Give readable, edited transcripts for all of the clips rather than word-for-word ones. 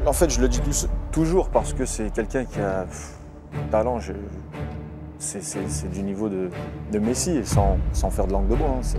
En fait, je le dis toujours parce que c'est quelqu'un qui a un talent. C'est du niveau de Messi, et sans faire de langue de bois. Hein,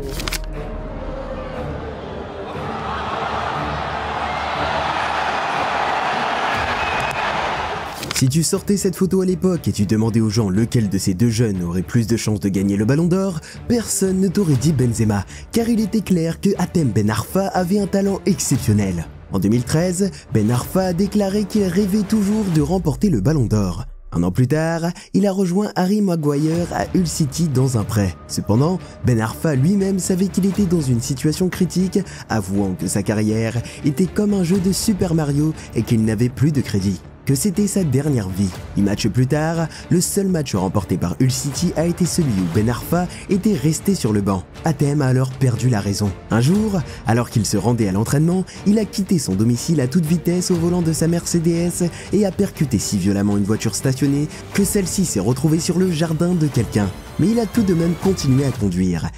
Si tu sortais cette photo à l'époque et tu demandais aux gens lequel de ces deux jeunes aurait plus de chances de gagner le Ballon d'Or, personne ne t'aurait dit Benzema, car il était clair que Hatem Ben Arfa avait un talent exceptionnel. En 2013, Ben Arfa a déclaré qu'il rêvait toujours de remporter le Ballon d'Or. Un an plus tard, il a rejoint Harry Maguire à Hull City dans un prêt. Cependant, Ben Arfa lui-même savait qu'il était dans une situation critique, avouant que sa carrière était comme un jeu de Super Mario et qu'il n'avait plus de crédit. Que c'était sa dernière vie. 8 matchs plus tard, le seul match remporté par Hull City a été celui où Ben Arfa était resté sur le banc. Hatem a alors perdu la raison. Un jour, alors qu'il se rendait à l'entraînement, il a quitté son domicile à toute vitesse au volant de sa Mercedes et a percuté si violemment une voiture stationnée que celle-ci s'est retrouvée sur le jardin de quelqu'un. Mais il a tout de même continué à conduire.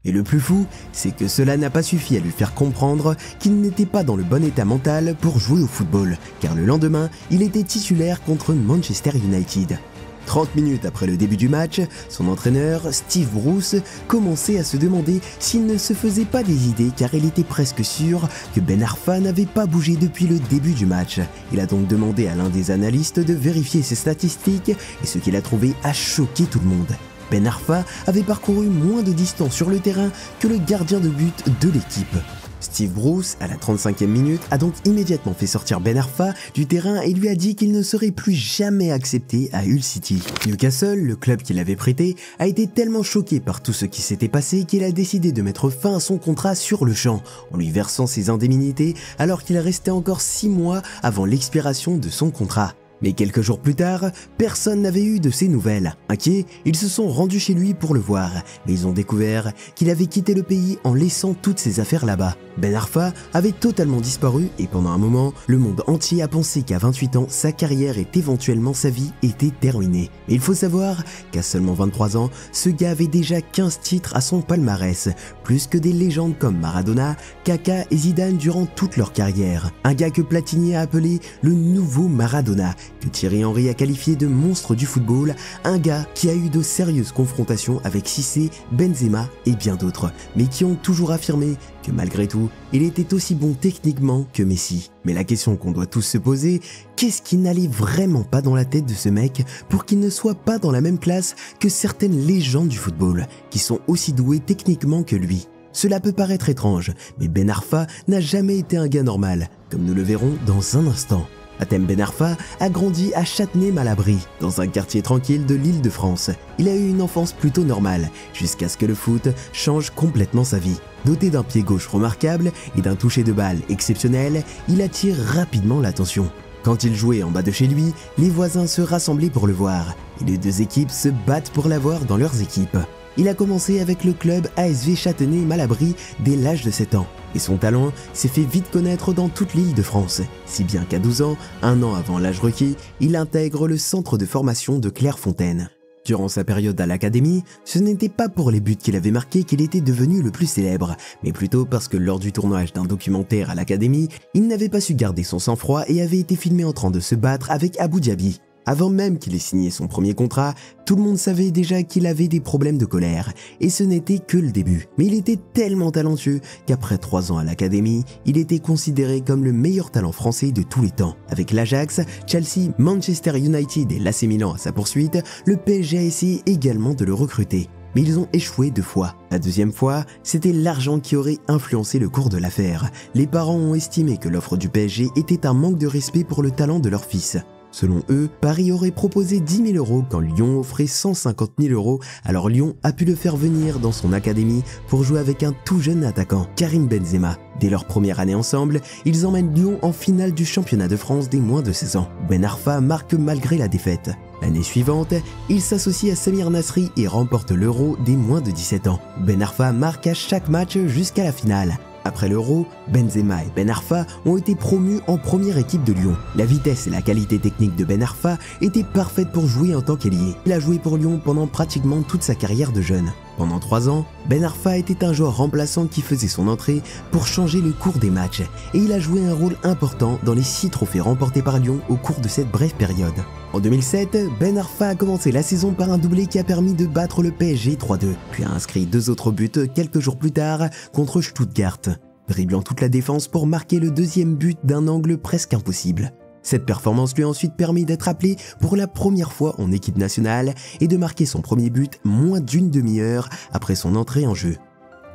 Et le plus fou, c'est que cela n'a pas suffi à lui faire comprendre qu'il n'était pas dans le bon état mental pour jouer au football, car le lendemain, il était titulaire contre Manchester United. 30 minutes après le début du match, son entraîneur, Steve Bruce, commençait à se demander s'il ne se faisait pas des idées car il était presque sûr que Ben Arfa n'avait pas bougé depuis le début du match. Il a donc demandé à l'un des analystes de vérifier ses statistiques et ce qu'il a trouvé a choqué tout le monde. Ben Arfa avait parcouru moins de distance sur le terrain que le gardien de but de l'équipe. Steve Bruce, à la 35e minute, a donc immédiatement fait sortir Ben Arfa du terrain et lui a dit qu'il ne serait plus jamais accepté à Hull City. Newcastle, le club qui l'avait prêté, a été tellement choqué par tout ce qui s'était passé qu'il a décidé de mettre fin à son contrat sur le champ, en lui versant ses indemnités alors qu'il restait encore 6 mois avant l'expiration de son contrat. Mais quelques jours plus tard, personne n'avait eu de ses nouvelles. Inquiets, ils se sont rendus chez lui pour le voir, mais ils ont découvert qu'il avait quitté le pays en laissant toutes ses affaires là-bas. Ben Arfa avait totalement disparu et pendant un moment, le monde entier a pensé qu'à 28 ans, sa carrière et éventuellement sa vie étaient terminées. Mais il faut savoir qu'à seulement 23 ans, ce gars avait déjà 15 titres à son palmarès, plus que des légendes comme Maradona, Kaka et Zidane durant toute leur carrière. Un gars que Platini a appelé le nouveau Maradona, que Thierry Henry a qualifié de monstre du football, un gars qui a eu de sérieuses confrontations avec Cissé, Benzema et bien d'autres, mais qui ont toujours affirmé que malgré tout, il était aussi bon techniquement que Messi. Mais la question qu'on doit tous se poser, qu'est-ce qui n'allait vraiment pas dans la tête de ce mec pour qu'il ne soit pas dans la même classe que certaines légendes du football, qui sont aussi douées techniquement que lui? Cela peut paraître étrange, mais Ben Arfa n'a jamais été un gars normal, comme nous le verrons dans un instant. Hatem Ben Arfa a grandi à Châtenay-Malabry, dans un quartier tranquille de l'Île-de-France. Il a eu une enfance plutôt normale, jusqu'à ce que le foot change complètement sa vie. Doté d'un pied gauche remarquable et d'un toucher de balle exceptionnel, il attire rapidement l'attention. Quand il jouait en bas de chez lui, les voisins se rassemblaient pour le voir, et les deux équipes se battent pour l'avoir dans leurs équipes. Il a commencé avec le club ASV Châtenay-Malabry dès l'âge de 7 ans. Et son talent s'est fait vite connaître dans toute l'Île-de-France, si bien qu'à 12 ans, un an avant l'âge requis, il intègre le centre de formation de Clairefontaine. Durant sa période à l'académie, ce n'était pas pour les buts qu'il avait marqués qu'il était devenu le plus célèbre, mais plutôt parce que lors du tournage d'un documentaire à l'académie, il n'avait pas su garder son sang-froid et avait été filmé en train de se battre avec Abu Dhabi. Avant même qu'il ait signé son premier contrat, tout le monde savait déjà qu'il avait des problèmes de colère, et ce n'était que le début. Mais il était tellement talentueux qu'après 3 ans à l'académie, il était considéré comme le meilleur talent français de tous les temps. Avec l'Ajax, Chelsea, Manchester United et l'AC Milan à sa poursuite, le PSG a essayé également de le recruter. Mais ils ont échoué 2 fois. La deuxième fois, c'était l'argent qui aurait influencé le cours de l'affaire. Les parents ont estimé que l'offre du PSG était un manque de respect pour le talent de leur fils. Selon eux, Paris aurait proposé 10 000 € quand Lyon offrait 150 000 €, alors Lyon a pu le faire venir dans son académie pour jouer avec un tout jeune attaquant, Karim Benzema. Dès leur première année ensemble, ils emmènent Lyon en finale du championnat de France des moins de 16 ans. Ben Arfa marque malgré la défaite. L'année suivante, il s'associe à Samir Nasri et remporte l'Euro des moins de 17 ans. Ben Arfa marque à chaque match jusqu'à la finale. Après l'Euro, Benzema et Ben Arfa ont été promus en première équipe de Lyon. La vitesse et la qualité technique de Ben Arfa étaient parfaites pour jouer en tant qu'ailier. Il a joué pour Lyon pendant pratiquement toute sa carrière de jeune. Pendant 3 ans, Ben Arfa était un joueur remplaçant qui faisait son entrée pour changer le cours des matchs et il a joué un rôle important dans les 6 trophées remportés par Lyon au cours de cette brève période. En 2007, Ben Arfa a commencé la saison par un doublé qui a permis de battre le PSG 3-2, puis a inscrit 2 autres buts quelques jours plus tard contre Stuttgart, driblant toute la défense pour marquer le 2e but d'un angle presque impossible. Cette performance lui a ensuite permis d'être appelé pour la première fois en équipe nationale et de marquer son premier but moins d'une demi-heure après son entrée en jeu.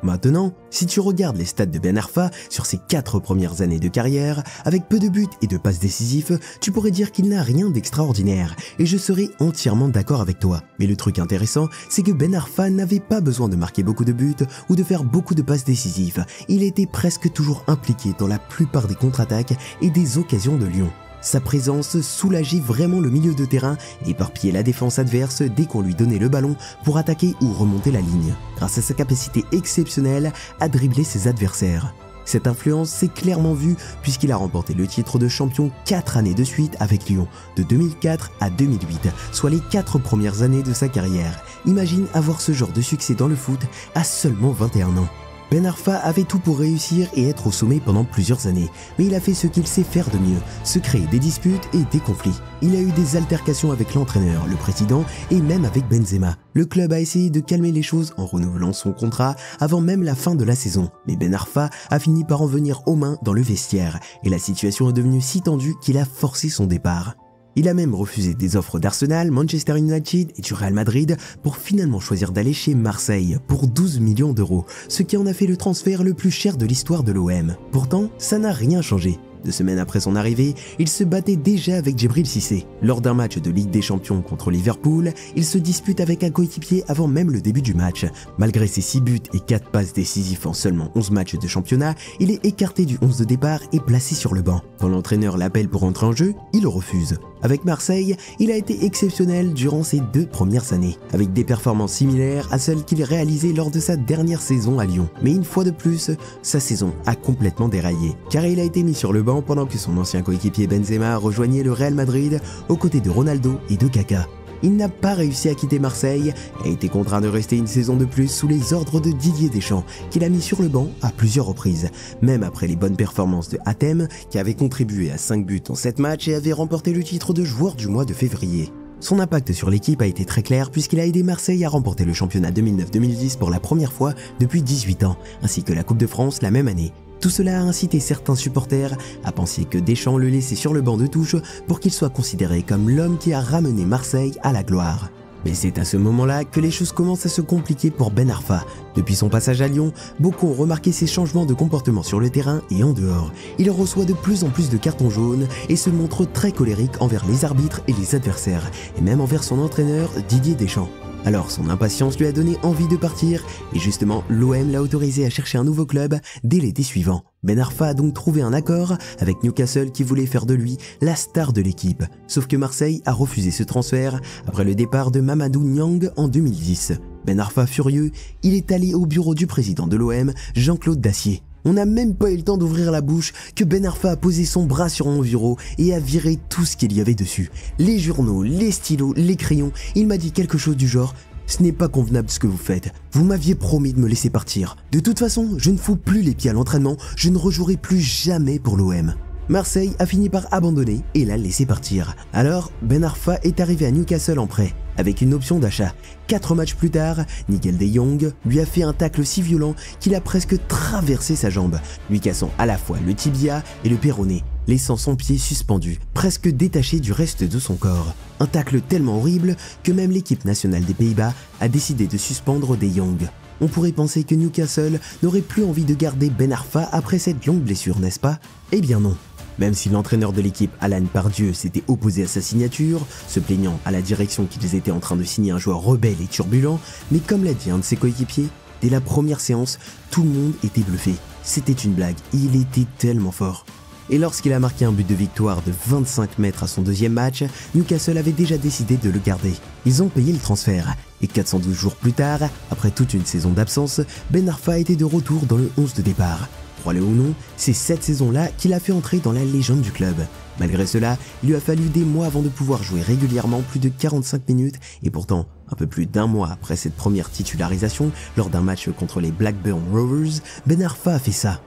Maintenant, si tu regardes les stats de Ben Arfa sur ses 4 premières années de carrière, avec peu de buts et de passes décisifs, tu pourrais dire qu'il n'a rien d'extraordinaire, et je serais entièrement d'accord avec toi. Mais le truc intéressant, c'est que Ben Arfa n'avait pas besoin de marquer beaucoup de buts ou de faire beaucoup de passes décisives. Il était presque toujours impliqué dans la plupart des contre-attaques et des occasions de Lyon. Sa présence soulageait vraiment le milieu de terrain et éparpillait la défense adverse dès qu'on lui donnait le ballon pour attaquer ou remonter la ligne, grâce à sa capacité exceptionnelle à dribbler ses adversaires. Cette influence s'est clairement vue puisqu'il a remporté le titre de champion 4 années de suite avec Lyon, de 2004 à 2008, soit les 4 premières années de sa carrière. Imagine avoir ce genre de succès dans le foot à seulement 21 ans. Ben Arfa avait tout pour réussir et être au sommet pendant plusieurs années, mais il a fait ce qu'il sait faire de mieux, se créer des disputes et des conflits. Il a eu des altercations avec l'entraîneur, le président et même avec Benzema. Le club a essayé de calmer les choses en renouvelant son contrat avant même la fin de la saison, mais Ben Arfa a fini par en venir aux mains dans le vestiaire et la situation est devenue si tendue qu'il a forcé son départ. Il a même refusé des offres d'Arsenal, Manchester United et du Real Madrid pour finalement choisir d'aller chez Marseille pour 12 millions d'euros, ce qui en a fait le transfert le plus cher de l'histoire de l'OM. Pourtant, ça n'a rien changé. 2 semaines après son arrivée, il se battait déjà avec Djibril Cissé. Lors d'un match de Ligue des Champions contre Liverpool, il se dispute avec un coéquipier avant même le début du match. Malgré ses 6 buts et 4 passes décisives en seulement 11 matchs de championnat, il est écarté du 11 de départ et placé sur le banc. Quand l'entraîneur l'appelle pour entrer en jeu, il refuse. Avec Marseille, il a été exceptionnel durant ses 2 premières années, avec des performances similaires à celles qu'il réalisait lors de sa dernière saison à Lyon. Mais une fois de plus, sa saison a complètement déraillé, car il a été mis sur le banc pendant que son ancien coéquipier Benzema rejoignait le Real Madrid aux côtés de Ronaldo et de Kaka. Il n'a pas réussi à quitter Marseille et a été contraint de rester une saison de plus sous les ordres de Didier Deschamps, qu'il a mis sur le banc à plusieurs reprises, même après les bonnes performances de Hatem, qui avait contribué à 5 buts en 7 matchs et avait remporté le titre de joueur du mois de février. Son impact sur l'équipe a été très clair puisqu'il a aidé Marseille à remporter le championnat 2009-2010 pour la première fois depuis 18 ans, ainsi que la Coupe de France la même année. Tout cela a incité certains supporters à penser que Deschamps le laissait sur le banc de touche pour qu'il soit considéré comme l'homme qui a ramené Marseille à la gloire. Mais c'est à ce moment-là que les choses commencent à se compliquer pour Ben Arfa. Depuis son passage à Lyon, beaucoup ont remarqué ses changements de comportement sur le terrain et en dehors. Il reçoit de plus en plus de cartons jaunes et se montre très colérique envers les arbitres et les adversaires, et même envers son entraîneur Didier Deschamps. Alors son impatience lui a donné envie de partir et justement l'OM l'a autorisé à chercher un nouveau club dès l'été suivant. Ben Arfa a donc trouvé un accord avec Newcastle qui voulait faire de lui la star de l'équipe. Sauf que Marseille a refusé ce transfert après le départ de Mamadou Niang en 2010. Ben Arfa furieux, il est allé au bureau du président de l'OM, Jean-Claude Dacier. On n'a même pas eu le temps d'ouvrir la bouche que Ben Arfa a posé son bras sur mon bureau et a viré tout ce qu'il y avait dessus. Les journaux, les stylos, les crayons, il m'a dit quelque chose du genre « Ce n'est pas convenable ce que vous faites, vous m'aviez promis de me laisser partir. De toute façon, je ne fous plus les pieds à l'entraînement, je ne rejouerai plus jamais pour l'OM. » Marseille a fini par abandonner et l'a laissé partir. Alors, Ben Arfa est arrivé à Newcastle en prêt, avec une option d'achat. 4 matchs plus tard, Nigel de Jong lui a fait un tacle si violent qu'il a presque traversé sa jambe, lui cassant à la fois le tibia et le péroné, laissant son pied suspendu, presque détaché du reste de son corps. Un tacle tellement horrible que même l'équipe nationale des Pays-Bas a décidé de suspendre de Jong. On pourrait penser que Newcastle n'aurait plus envie de garder Ben Arfa après cette longue blessure, n'est-ce pas? Eh bien non. Même si l'entraîneur de l'équipe, Alan Pardieu, s'était opposé à sa signature, se plaignant à la direction qu'ils étaient en train de signer un joueur rebelle et turbulent, mais comme l'a dit un de ses coéquipiers, dès la première séance, tout le monde était bluffé. C'était une blague, il était tellement fort. Et lorsqu'il a marqué un but de victoire de 25 mètres à son 2e match, Newcastle avait déjà décidé de le garder. Ils ont payé le transfert. Et 412 jours plus tard, après toute une saison d'absence, Ben Arfa était de retour dans le 11 de départ. Croyez-le ou non, c'est cette saison-là qu'il a fait entrer dans la légende du club. Malgré cela, il lui a fallu des mois avant de pouvoir jouer régulièrement plus de 45 minutes et pourtant, un peu plus d'un mois après cette première titularisation, lors d'un match contre les Blackburn Rovers, Ben Arfa a fait ça.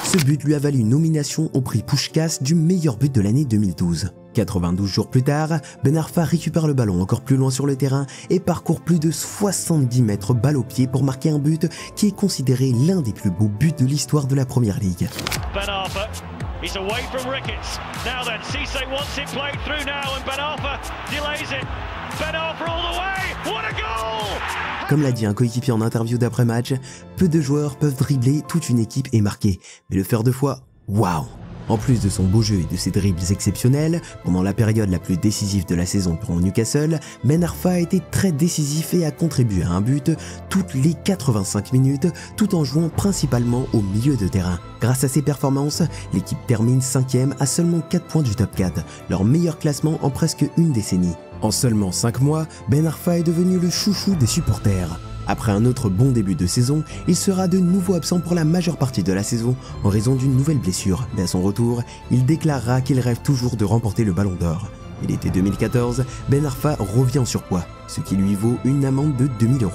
Ce but lui a valu une nomination au prix Puskás du meilleur but de l'année 2012. 92 jours plus tard, Ben Arfa récupère le ballon encore plus loin sur le terrain et parcourt plus de 70 mètres balle au pied pour marquer un but qui est considéré l'un des plus beaux buts de l'histoire de la Première Ligue. Ben Arfa, he's away from Ricketts. Now then, Cisse wants it played through now and Ben Arfa delays it. Ben Arfa all the way, what a goal! Comme l'a dit un coéquipier en interview d'après-match, peu de joueurs peuvent dribbler toute une équipe et marquer, mais le faire deux fois, waouh! En plus de son beau jeu et de ses dribbles exceptionnels, pendant la période la plus décisive de la saison pour Newcastle, Ben Arfa a été très décisif et a contribué à un but toutes les 85 minutes, tout en jouant principalement au milieu de terrain. Grâce à ses performances, l'équipe termine 5e à seulement 4 points du top 4, leur meilleur classement en presque une décennie. En seulement 5 mois, Ben Arfa est devenu le chouchou des supporters. Après un autre bon début de saison, il sera de nouveau absent pour la majeure partie de la saison en raison d'une nouvelle blessure, mais à son retour, il déclarera qu'il rêve toujours de remporter le Ballon d'Or. Et l'été 2014, Ben Arfa revient en surpoids, ce qui lui vaut une amende de 2000 €.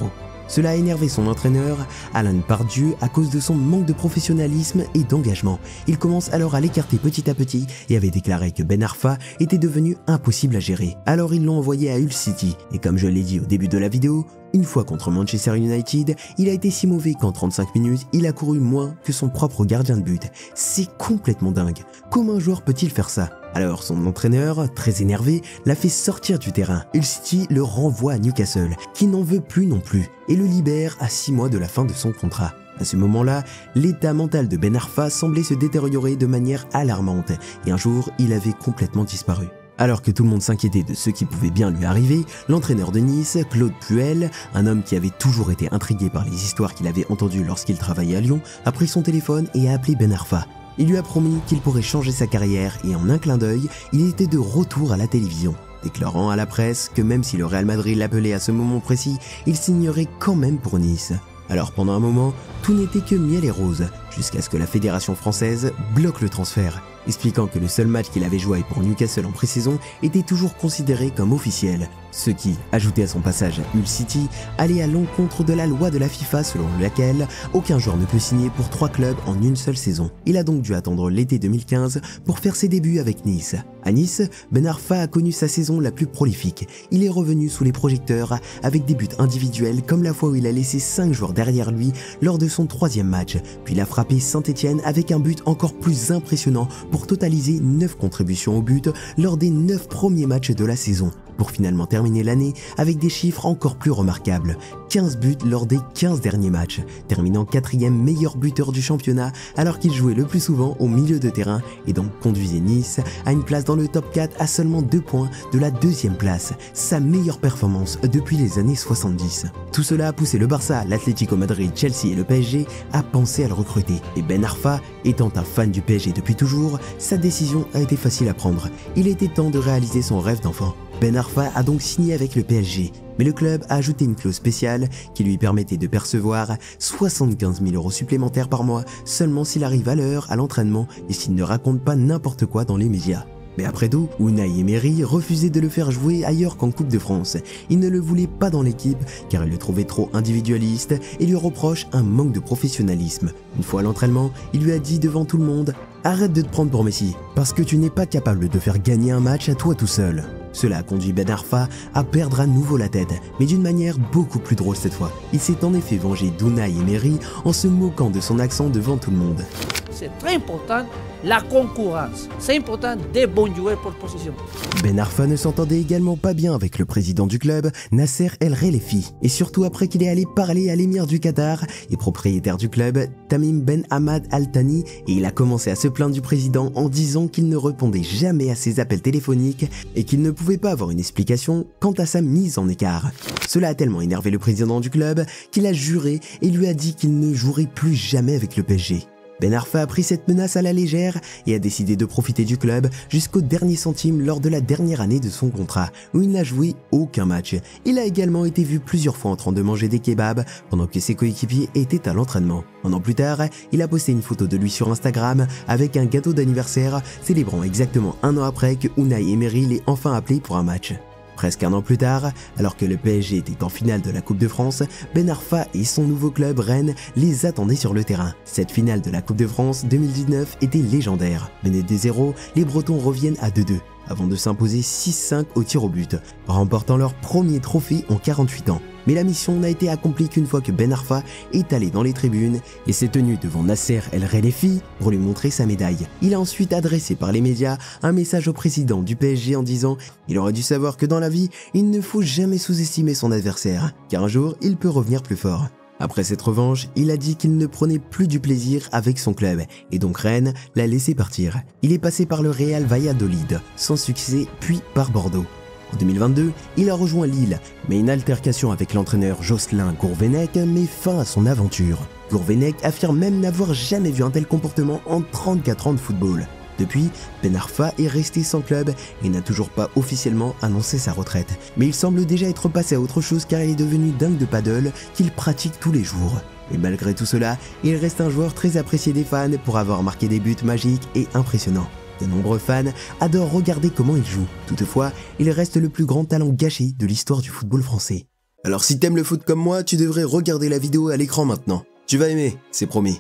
Cela a énervé son entraîneur, Alan Pardew, à cause de son manque de professionnalisme et d'engagement. Il commence alors à l'écarter petit à petit et avait déclaré que Ben Arfa était devenu impossible à gérer. Alors ils l'ont envoyé à Hull City, et comme je l'ai dit au début de la vidéo, une fois contre Manchester United, il a été si mauvais qu'en 35 minutes, il a couru moins que son propre gardien de but. C'est complètement dingue. Comment un joueur peut-il faire ça? Alors son entraîneur, très énervé, l'a fait sortir du terrain. Hull City le renvoie à Newcastle, qui n'en veut plus non plus, et le libère à 6 mois de la fin de son contrat. À ce moment-là, l'état mental de Ben Arfa semblait se détériorer de manière alarmante, et un jour, il avait complètement disparu. Alors que tout le monde s'inquiétait de ce qui pouvait bien lui arriver, l'entraîneur de Nice, Claude Puel, un homme qui avait toujours été intrigué par les histoires qu'il avait entendues lorsqu'il travaillait à Lyon, a pris son téléphone et a appelé Ben Arfa. Il lui a promis qu'il pourrait changer sa carrière et en un clin d'œil, il était de retour à la télévision, déclarant à la presse que même si le Real Madrid l'appelait à ce moment précis, il signerait quand même pour Nice. Alors pendant un moment, tout n'était que miel et rose, jusqu'à ce que la fédération française bloque le transfert, expliquant que le seul match qu'il avait joué pour Newcastle en pré-saison était toujours considéré comme officiel, ce qui, ajouté à son passage à Hull City, allait à l'encontre de la loi de la FIFA selon laquelle aucun joueur ne peut signer pour 3 clubs en une seule saison. Il a donc dû attendre l'été 2015 pour faire ses débuts avec Nice. À Nice, Ben Arfa a connu sa saison la plus prolifique. Il est revenu sous les projecteurs avec des buts individuels comme la fois où il a laissé 5 joueurs derrière lui lors de son 3e match, puis il a frappé Saint-Etienne avec un but encore plus impressionnant pour totaliser 9 contributions au but lors des 9 premiers matchs de la saison, pour finalement terminer l'année avec des chiffres encore plus remarquables, 15 buts lors des 15 derniers matchs, terminant 4e meilleur buteur du championnat alors qu'il jouait le plus souvent au milieu de terrain et donc conduisait Nice à une place dans le top 4 à seulement 2 points de la 2e place, sa meilleure performance depuis les années 70. Tout cela a poussé le Barça, l'Atlético Madrid, Chelsea et le PSG à penser à le recruter, et Ben Arfa, étant un fan du PSG depuis toujours, sa décision a été facile à prendre. Il était temps de réaliser son rêve d'enfant. Ben Arfa a donc signé avec le PSG, mais le club a ajouté une clause spéciale qui lui permettait de percevoir 75 000 € supplémentaires par mois seulement s'il arrive à l'heure à l'entraînement et s'il ne raconte pas n'importe quoi dans les médias. Mais après tout, Unai Emery refusait de le faire jouer ailleurs qu'en Coupe de France. Il ne le voulait pas dans l'équipe car il le trouvait trop individualiste et lui reproche un manque de professionnalisme. Une fois à l'entraînement, il lui a dit devant tout le monde « Arrête de te prendre pour Messi, parce que tu n'es pas capable de faire gagner un match à toi tout seul ». Cela a conduit Ben Arfa à perdre à nouveau la tête, mais d'une manière beaucoup plus drôle cette fois. Il s'est en effet vengé d'Unai Emery en se moquant de son accent devant tout le monde. C'est très important, la concurrence. C'est important des bons joueurs pour position. Ben Arfa ne s'entendait également pas bien avec le président du club, Nasser El Khelaifi, et surtout après qu'il est allé parler à l'émir du Qatar et propriétaire du club, Tamim Ben Hamad Al Thani, et il a commencé à se plaindre du président en disant qu'il ne répondait jamais à ses appels téléphoniques et qu'il ne pouvait pas avoir une explication quant à sa mise en écart. Cela a tellement énervé le président du club qu'il a juré et lui a dit qu'il ne jouerait plus jamais avec le PSG. Ben Arfa a pris cette menace à la légère et a décidé de profiter du club jusqu'au dernier centime lors de la dernière année de son contrat, où il n'a joué aucun match. Il a également été vu plusieurs fois en train de manger des kebabs pendant que ses coéquipiers étaient à l'entraînement. Un an plus tard, il a posté une photo de lui sur Instagram avec un gâteau d'anniversaire, célébrant exactement un an après que Unai Emery l'ait enfin appelé pour un match. Presque un an plus tard, alors que le PSG était en finale de la Coupe de France, Ben Arfa et son nouveau club Rennes les attendaient sur le terrain. Cette finale de la Coupe de France 2019 était légendaire. Menés de 0, les Bretons reviennent à 2-2, avant de s'imposer 6-5 au tir au but, remportant leur premier trophée en 48 ans. Mais la mission n'a été accomplie qu'une fois que Ben Arfa est allé dans les tribunes et s'est tenu devant Nasser El Khelaifi pour lui montrer sa médaille. Il a ensuite adressé par les médias un message au président du PSG en disant « Il aurait dû savoir que dans la vie, il ne faut jamais sous-estimer son adversaire, car un jour, il peut revenir plus fort. » Après cette revanche, il a dit qu'il ne prenait plus du plaisir avec son club, et donc Rennes l'a laissé partir. Il est passé par le Real Valladolid, sans succès, puis par Bordeaux. En 2022, il a rejoint Lille, mais une altercation avec l'entraîneur Jocelyn Gourvenec met fin à son aventure. Gourvenec affirme même n'avoir jamais vu un tel comportement en 34 ans de football. Depuis, Ben Arfa est resté sans club et n'a toujours pas officiellement annoncé sa retraite. Mais il semble déjà être passé à autre chose car il est devenu dingue de paddle qu'il pratique tous les jours. Et malgré tout cela, il reste un joueur très apprécié des fans pour avoir marqué des buts magiques et impressionnants. De nombreux fans adorent regarder comment il joue. Toutefois, il reste le plus grand talent gâché de l'histoire du football français. Alors si t'aimes le foot comme moi, tu devrais regarder la vidéo à l'écran maintenant. Tu vas aimer, c'est promis.